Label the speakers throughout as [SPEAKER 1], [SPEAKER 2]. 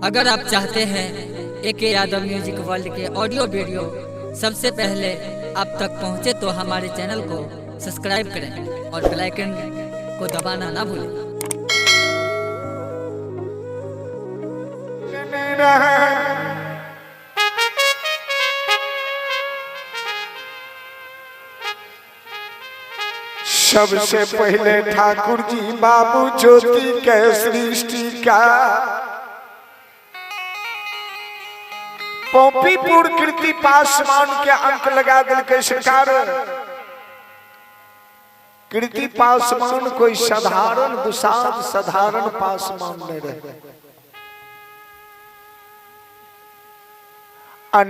[SPEAKER 1] अगर आप चाहते हैं AK यादव म्यूजिक वर्ल्ड के ऑडियो वीडियो सबसे पहले आप तक पहुंचे तो हमारे चैनल को सब्सक्राइब करें और बेल आइकन को दबाना ना भूलें।
[SPEAKER 2] सबसे पहले ठाकुर जी बाबू ज्योति के सृष्टि का पोपीपुर कृति पासवान के अंक लगा दिल के सरकार। कृति पासवान कोई साधारण दुसाध साधारण पासवान नहीं रहे।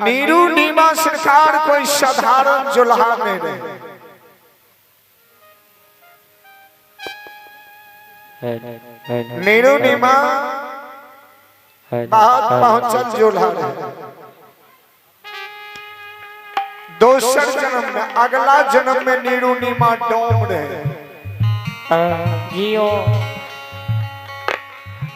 [SPEAKER 2] नीरू नीमा सरकार कोई साधारण जुल्हा नहीं रहे। नीरू नीमा बहुत पहुंचल जुल्हा रहे। दोसर जन्म में अगला जन्म में नीरू नीमा डोम रहे।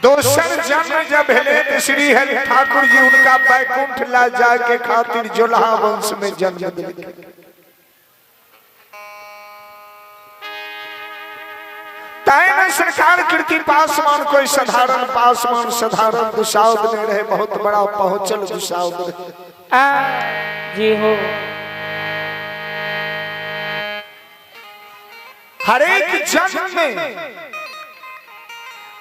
[SPEAKER 2] दोसर जन्म जब हेले श्री हरि ठाकुर जी उनका बैकुंठ ला जाके खातिर जुल्हा वंश में जन्म दिए। सरकार कृति पासवान कोई साधारण पासवान साधारण दुसाउद नहीं रहे। बहुत बड़ा पहुंचल दुसाउद
[SPEAKER 3] जी हो।
[SPEAKER 2] हरेक जन्म में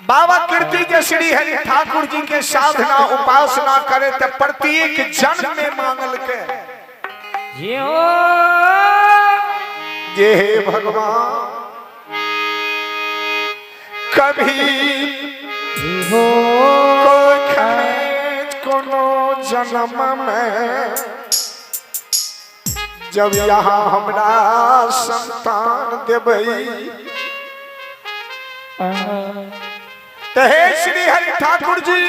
[SPEAKER 2] बाबा कीर्ति के श्री हरि ठाकुर जी के साधना उपासना करे तो प्रत्येक जन्म में मांगल के
[SPEAKER 3] जी हो।
[SPEAKER 2] जे हे भगवान कभी
[SPEAKER 3] हो
[SPEAKER 2] कोनो जन्म में जब यहाँ हमरा संतान देबई तो हे श्री हरि ठाकुर जी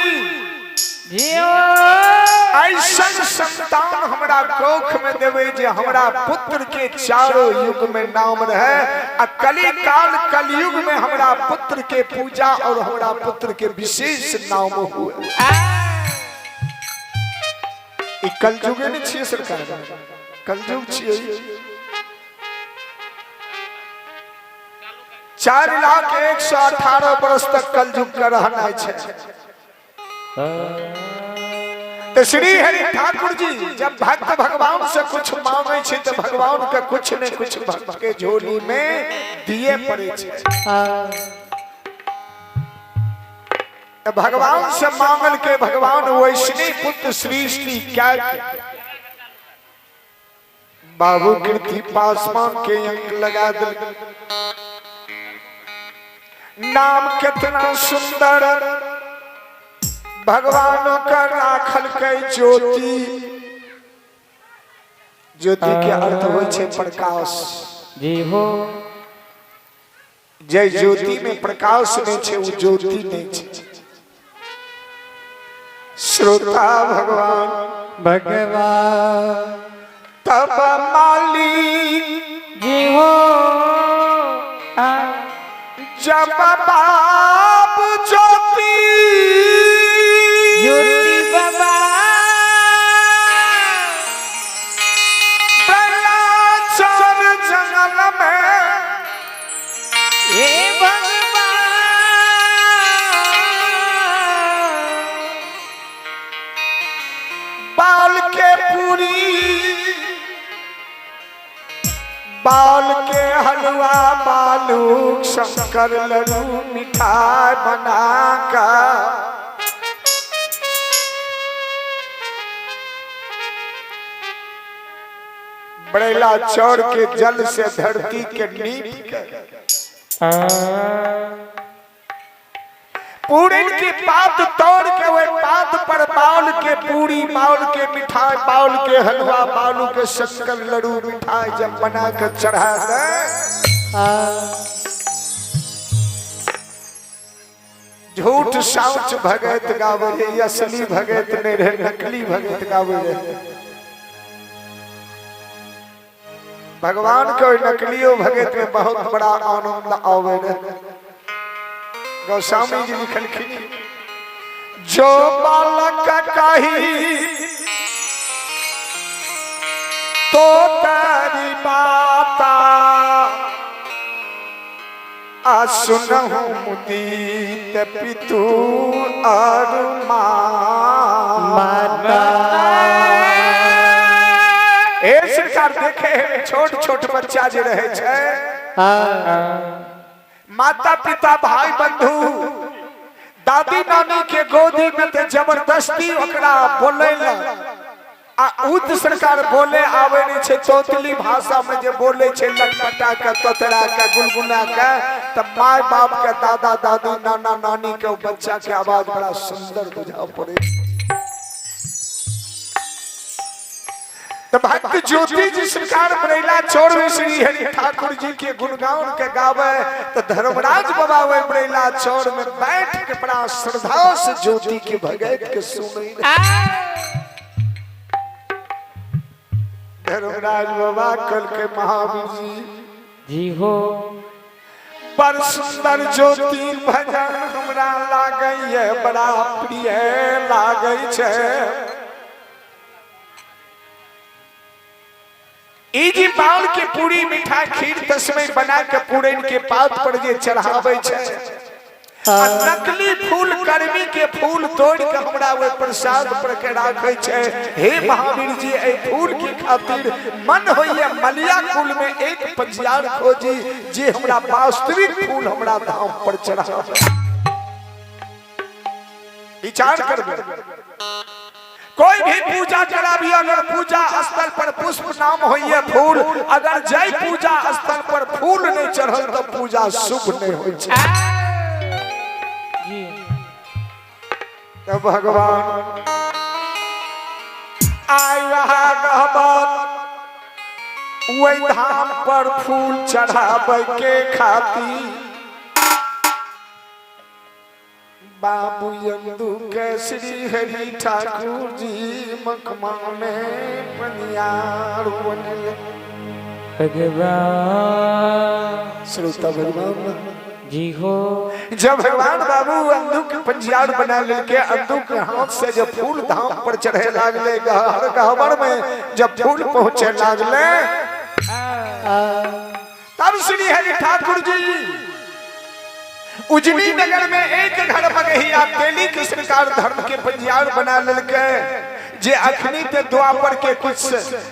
[SPEAKER 2] ऐसा संतान हमरा कोख में देवे जे हमरा पुत्र के चारों युग में नाम रहे। कली काल कलयुग में हमरा पुत्र के पूजा और हमरा पुत्र के विशेष नाम हुए। कलयुग नहीं छिए सरकार, कलयुग छिए। 4,118 वर्ष तक कलयुग का रहना है। तो श्री हरि ठाकुर जी जब भक्त भगवान से कुछ मांगे छे तो भगवान के कुछ न कुछ भक्त के झोली में दिए पड़े छे। तो भगवान से मांगल के भगवान वैष्णवी पुत्र सृष्टि क्या बाबू कृति पासवान के अंक लगा दिल। नाम कितना सुंदर भगवान का राखल के ज्योति। ज्योति के अर्थ हो छे प्रकाश
[SPEAKER 3] जी हो।
[SPEAKER 2] जय ज्योति में प्रकाश नहीं छे वो ज्योति नहीं छे। श्रोता भगवान
[SPEAKER 3] भगवान
[SPEAKER 2] तब मालिक
[SPEAKER 3] जी हो।
[SPEAKER 2] जब बाप ज्योति
[SPEAKER 3] ज्योति बाबा
[SPEAKER 2] चर जंगल में
[SPEAKER 3] हे भगवान
[SPEAKER 2] बाल के पूरी बाल के हलवा बालूक शंकर लड्डू मिठाई बना का बड़ेला चौड़ के जल से धरती के नीप के पूरी की पात तोड़ के वे पात पर बाउल के पूरी बाउल के मिठाई बाउल के हलवा बालू के शक्कर लड्डू मिठाई जब बना कर चढ़ा दे झूठ साउच भगत गावे असली भगत नहीं रहे नकली भगत गावे रहे। भगवान को नकलियों भगत में बहुत बड़ा आनंद आवे। गोस्वामी जी लिखल जो बालक कही तो तेरी बाता सुनहु मुदीत पितु और माता। ए सरकार देखे छोट छोट बच्चा जे रहे छे, माता पिता भाई बंधु दादी नानी के गोदी में ते जबरदस्ती ओकरा बोलेला आ उत सरकार बोले आवे नहीं छे तोतली भाषा में जे बोले छे लटपटा का तोतरा का गुनगुना का, तब माँ बाप के दादा दादी नाना नानी के बच्चा के आवाज बड़ा सुंदर बुझा पड़े। तो भक्त ज्योति जी सरकार बरेला चौरवी श्री हरि ठाकुर जी के गुणगान के गावे, तो धर्मराज बाबा वे बरेला चौर में बैठ के बड़ा श्रद्धा से ज्योति के भगत के सुने। धर्मराज बाबा कल के महावीर
[SPEAKER 3] जी हो
[SPEAKER 2] पर सुंदर ज्योति भजन हमरा लागै है, बड़ा प्रिय लागै छे। इजी बाल के पूरी मीठा खीर तस्मै बना के पूरन के पात पर जे चढ़ावे छे, नकली फूल कर्मी के फूल तोड़ के हमरा वे प्रसाद पर के राखे छे। हे महावीर जी ए फूल के खातिर मन होइए मलिया कुल में एक पंजियार खोजी जे हमरा वास्तविक फूल हमरा धाम पर चढ़ावे। विचार करबे, कोई भी पूजा कराबी अगर पूजा स्थल पर पुष्प नाम होइए फूल, अगर जय पूजा स्थल पर फूल नहीं चढ़ल तो पूजा शुभ नहीं होय छे। तो भगवान आय रहा गहबत वही धाम पर फूल चढ़ावे के खातिर बाबू यंदु के श्री हरि ठाकुर जी मकमाने पनियार बनले।
[SPEAKER 3] भगवान
[SPEAKER 2] श्रोता भगवान
[SPEAKER 3] जी हो,
[SPEAKER 2] जब भगवान बाबू अंधु के पंजियार बना लेके अंधु के हाथ से जब फूल धाम पर चढ़े लागले, हर गहबर में जब फूल पहुंचे लागले, तब श्री हरि ठाकुर जी उजनी नगर में एक घर मगहिया तेली के सरकार धर्म के पंजियार बना लेके, जे अखनी ते द्वापर के कुछ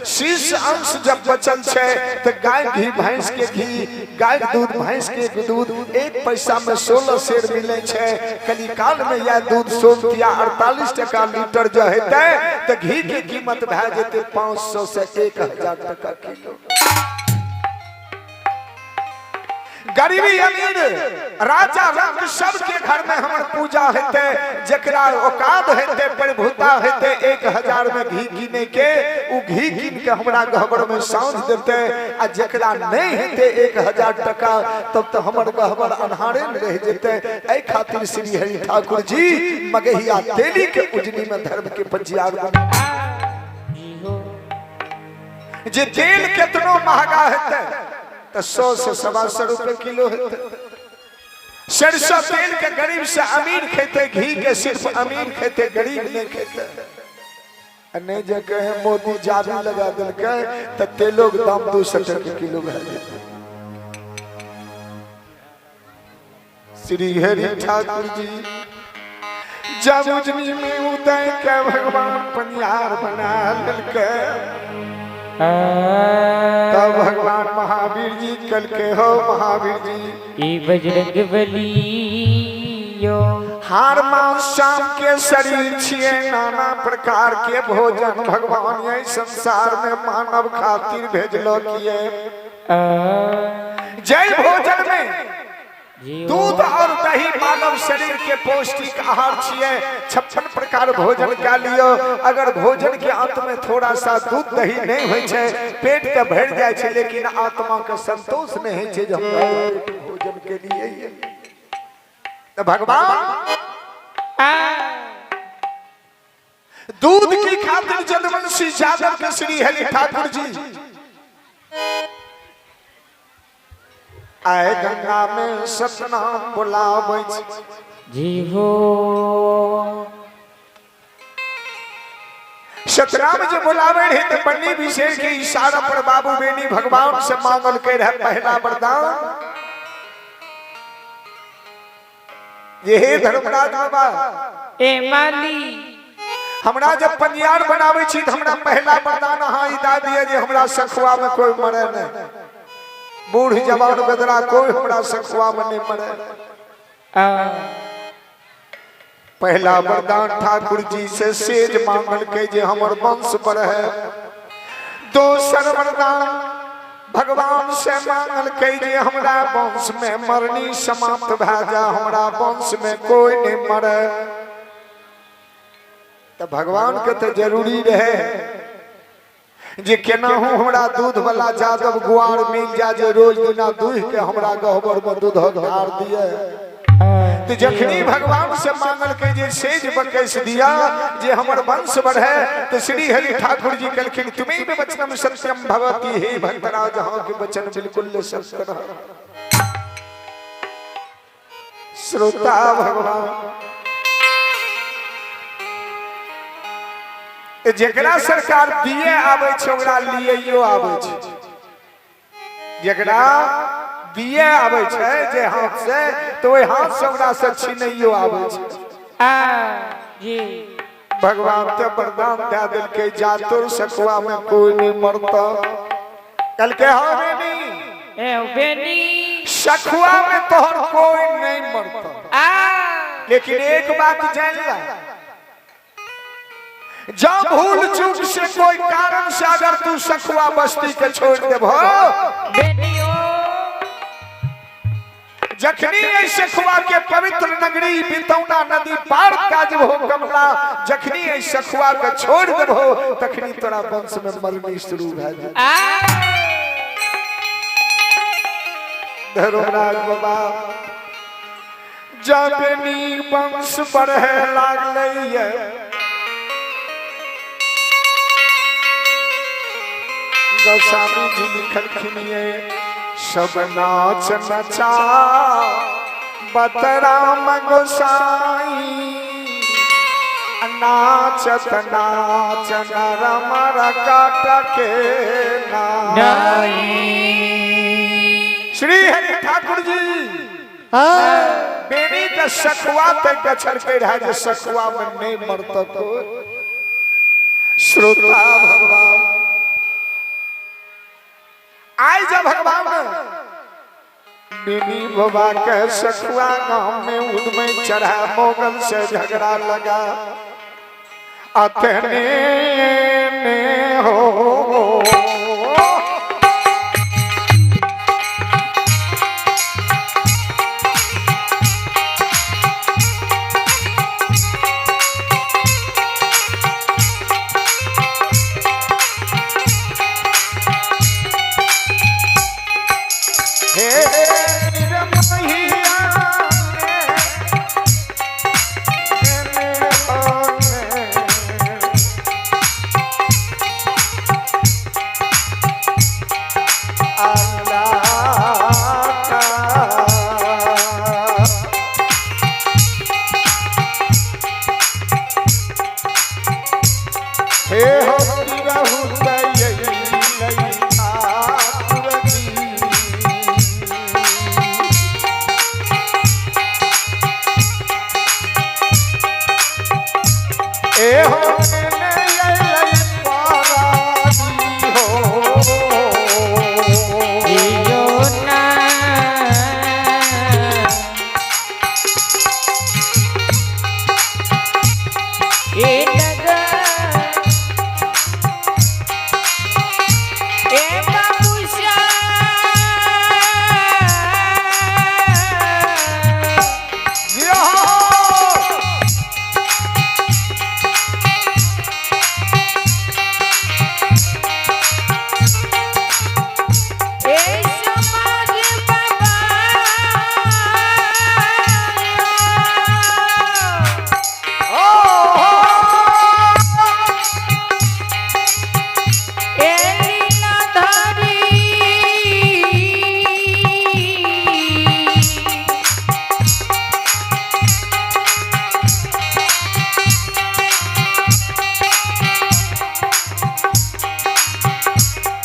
[SPEAKER 2] शीर्ष अंश जब बचल छे तो गाय घी भैंस के घी, गाय दूध भैंस के दूध 1 पैसा में 16 सेर मिले छे। कलिकाल में यह दूध 48 टका लीटर जो हेते तो घी की कीमत भै जेते 500 से 1000 टका किलो। गरीबी अमीर राजा रंग सब के घर में हमर पूजा हेते, जकरा औकात हेते प्रभुता हेते 1000 में घी कीने के उ घी कीन के हमरा गहबर में साँझ देते, आ जकरा नहीं हेते 1000 टका तब तो हमर गहबर अन्हारे में रह जेते। ए खातिर श्री हरि ठाकुर जी मगहिया तेली के उजनी में धर्म के पंजियार जे तेल कितनो महंगा हेते तो 100 से 125 रुपए किलो हेते। सरसों तेल के गरीब से अमीर खेते, घी के सिर्फ अमीर खेते, गरीब नहीं खेते। नहीं जे कहे मोदी जादू लगा दिलके तो तेलों के दाम 200 रुपए किलो भे जेते। श्री हरि ठाकुर जी जब उजनी में उदय के भगवान पनियार बना लेके, तब भगवान महावीर जी कल के हो महावीर जी
[SPEAKER 3] ई बजरंग बली यो
[SPEAKER 2] हार मांस शाम के शरीर छिए, नाना प्रकार के भोजन भगवान ये संसार में मानव खातिर भेजलो किए। जय भोजन में दूध और दही मानव शरीर के पौष्टिक आहार छिए। 56 प्रकार भोजन का लियो, अगर भोजन के अंत में थोड़ा सा दूध दही नहीं होय छे पेट के भर जाय छे, लेकिन आत्मा के संतोष नहीं है छे जब भोजन के लिए। तो भगवान दूध की खातिर जदवंशी यादव के श्री हरि ठाकुर जी आए गंगा में सतनाम बुलावे
[SPEAKER 3] जी हो।
[SPEAKER 2] सतराम जी बुलावे रहे तो बन्नी विशेष के इशारा पर बाबू बेनी भगवान से मांगल के रहे पहला वरदान। ये हे धर्मराज बाबा
[SPEAKER 3] ए माली
[SPEAKER 2] हमरा जब पंजियार बनावे छी तो हमरा पहला वरदान हां इदा दिए जे हमरा सखुआ में कोई मरे नहीं, बूढ़ जवान बेदरा कोई हमरा सखुआ में नहीं मरे। पहला वरदान ठाकुर जी से सेज मांगल के जे हमर वंश बढ़े। दोसर वरदान भगवान से मांगल के जे हमरा वंश में मरनी समाप्त भ जा, हमरा वंश में कोई नहीं मरे। तो भगवान के तो जरूरी रहे जे केनाहू हमरा दूध वाला जादव गुआर मिल जा जे रोज दिना दूध के हमरा गहबर में दूध ढार दिए। तो जखनी भगवान से मांगल के जे सेज बकैस दिया जे हमर वंश बढ़े, तो श्री हरि ठाकुर जी कहलखिन तुम्हें भी वचनम सत्यम भवति। हे भक्तराज जहां के वचन बिल्कुल सत्य रहा। श्रोता भगवान जकरा सरकार दिए आवे छै ओकरा लियो आवे छै, जकरा दिए आवे छै जे हाथ से तो ओइ हाथ से ओकरा से छीनइयो आवे छै।
[SPEAKER 3] जी
[SPEAKER 2] भगवान ते वरदान दे देल के जा तोर सखुआ में कोई नहीं मरता। कल के हां बेनी
[SPEAKER 3] ए बेनी
[SPEAKER 2] सखुआ में तोहर कोई नहीं मरता। लेकिन एक बात जान ला, जब भूल चूक से कोई कारण से अगर तू सखुआ बस्ती के छोड़ देबो, जखनी ऐ सखुआ के पवित्र नगरी बितौना नदी पार काज हो कमला, जखनी ऐ सखुआ के छोड़ देबो तखनी तोरा वंश में मरनी शुरू भ जाए। धर्मराज बाबा जबनी वंश बढ़े लागलैया, गोस्वामी जी लिखलखिन ये सब नाच नचा बतराम गोसाई, नाचत नाच नर मर काट के नाई। श्री हरि ठाकुर जी बेनी के सखुआ पे गछर के रह जे सखुआ में नहीं मरता तो। श्रोता भगवान आई जब भगवान बेनी बाबा के सखुआ गांव में उद में चढ़ा, मोगल से झगड़ा लगा। अतने ने हो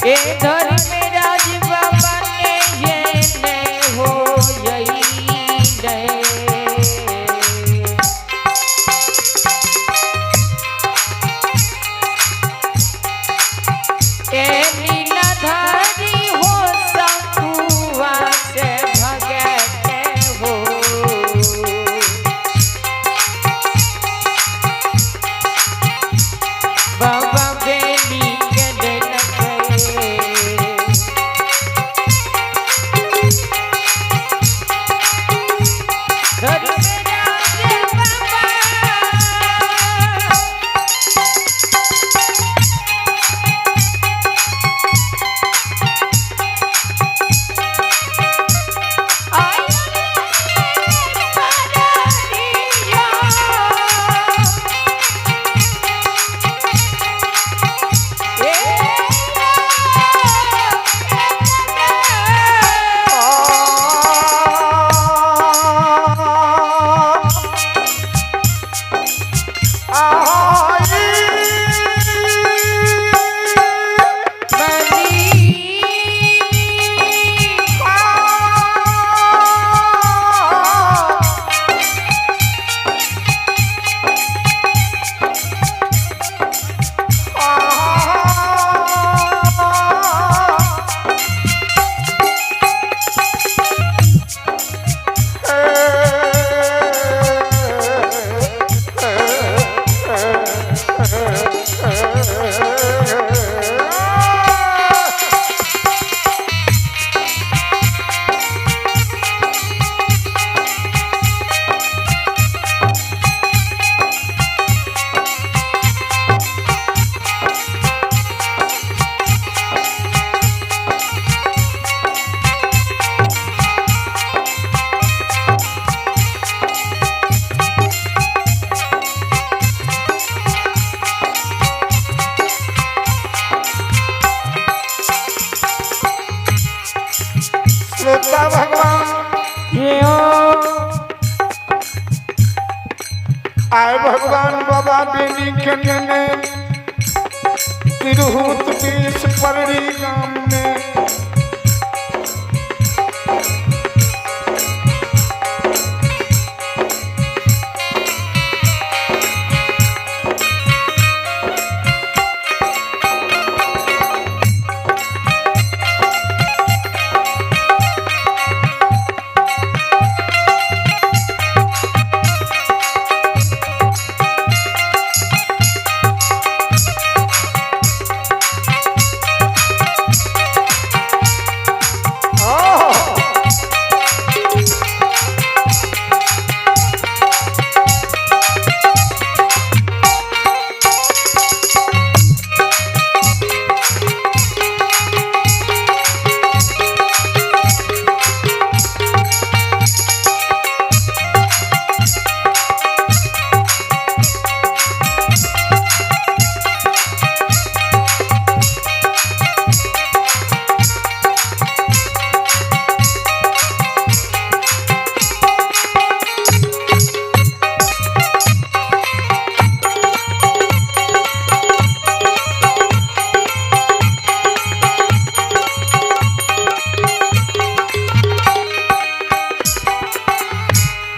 [SPEAKER 3] ए धर्मराज बाबा ने ये ने हो यही ने ए नीलाधारी हो शंकुआ से भगते हो बाबा बेली के दिन
[SPEAKER 2] श्रोता भगवान आए भगवान बाबा बेनी के ने तिरहुत बीच परड़ी गांव में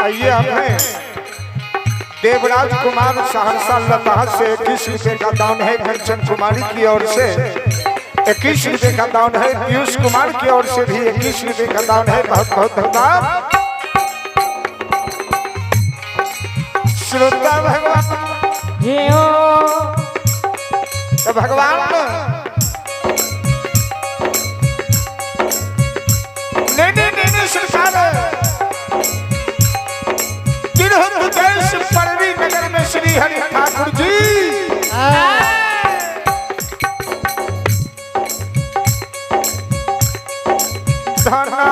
[SPEAKER 2] आइए हमें देवराज कुमार सहरसा लता से 21 रुपए का दान है। कंचन कुमारी की ओर से 21 रुपए का दान है। पीयूष कुमार की ओर से भी 21 रुपए का दान है। बहुत बहुत धन्यवाद। श्रोता भगवान तो भगवान नहीं सरकार देश परवी नगर में श्री हरि ठाकुर जी धना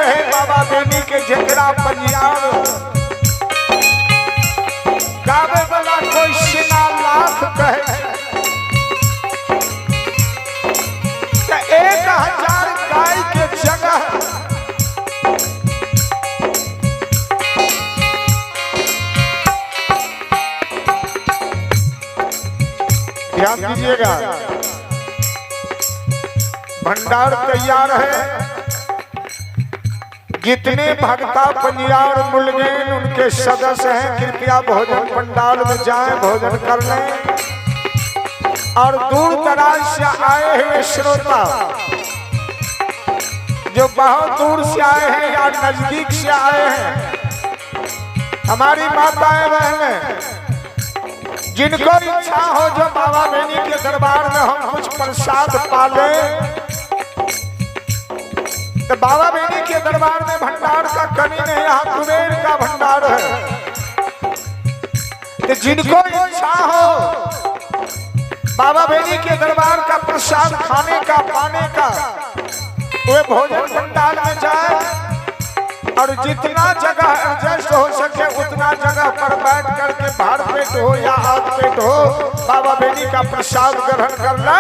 [SPEAKER 2] रहे बाबा बेनी के जकरा पंजाब गावे वाला कोई सिना लाख कहे 1000 गाय के जगह ध्यान दीजिएगा भंडार तैयार है। जितने भक्ता पंजाब मुलगेन उनके सदस्य हैं कृपया भोजन पंडाल में जाएं, भोजन कर लें। और दूर दराज से आए हुए श्रोता जो बहुत दूर से आए हैं या नजदीक से आए हैं, हमारी माताएं बहनें, जिनको इच्छा हो जो बाबा बेनी के दरबार में हम कुछ प्रसाद पाले, तो बाबा बेनी के दरबार में भंडार का कमी नहीं, यहाँ कुबेर का भंडार है। तो जिनको इच्छा हो बाबा बेनी के दरबार का प्रसाद खाने का पाने का, वे भोजन भंडार में जाए और जितना जगह एडजस्ट हो सके उतना जगह पर बैठ करके भार पेट हो या हाथ पेट हो बाबा बेनी का प्रसाद ग्रहण कर ले।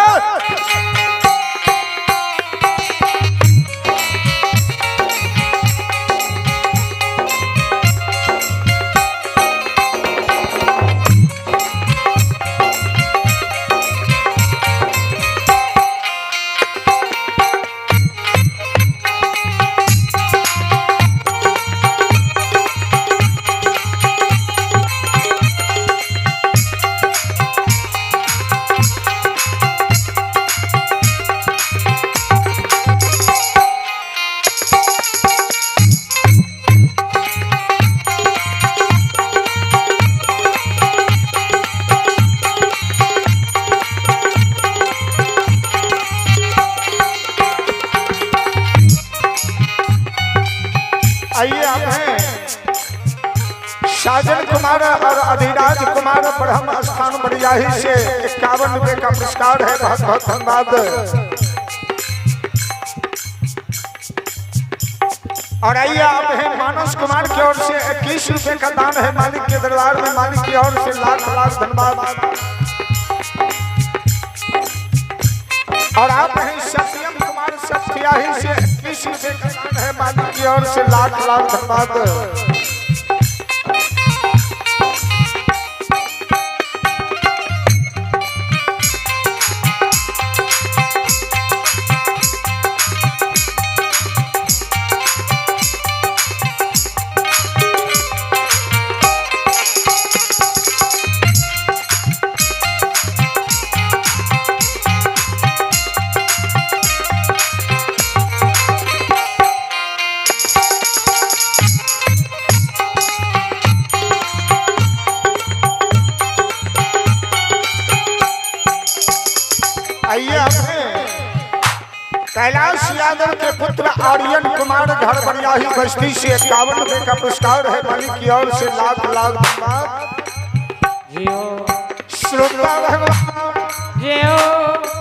[SPEAKER 2] आइए आप हैं साजन कुमार और अधिराज कुमार ब्रह्म स्थान बरियाही से 51 रुपए का पुरस्कार है। बहुत बहुत धन्यवाद। और आइए आप हैं मानस कुमार की ओर से 21 रुपए का दान है मालिक के दरबार में, मालिक की ओर से लाख लाख धन्यवाद। और आप हैं सत्यम कुमार सत्याही से 21 रुपए का दान है मालिक की ओर से लाख लाख धन्यवाद। आइए अपने कैलाश यादव के पुत्र आर्यन कुमार घर बरियाही बस्ती से 51 रुपए का पुरस्कार है मालिक की ओर से लाख लाख धन्यवाद।
[SPEAKER 3] जियो
[SPEAKER 2] श्रोता भगवान
[SPEAKER 3] जियो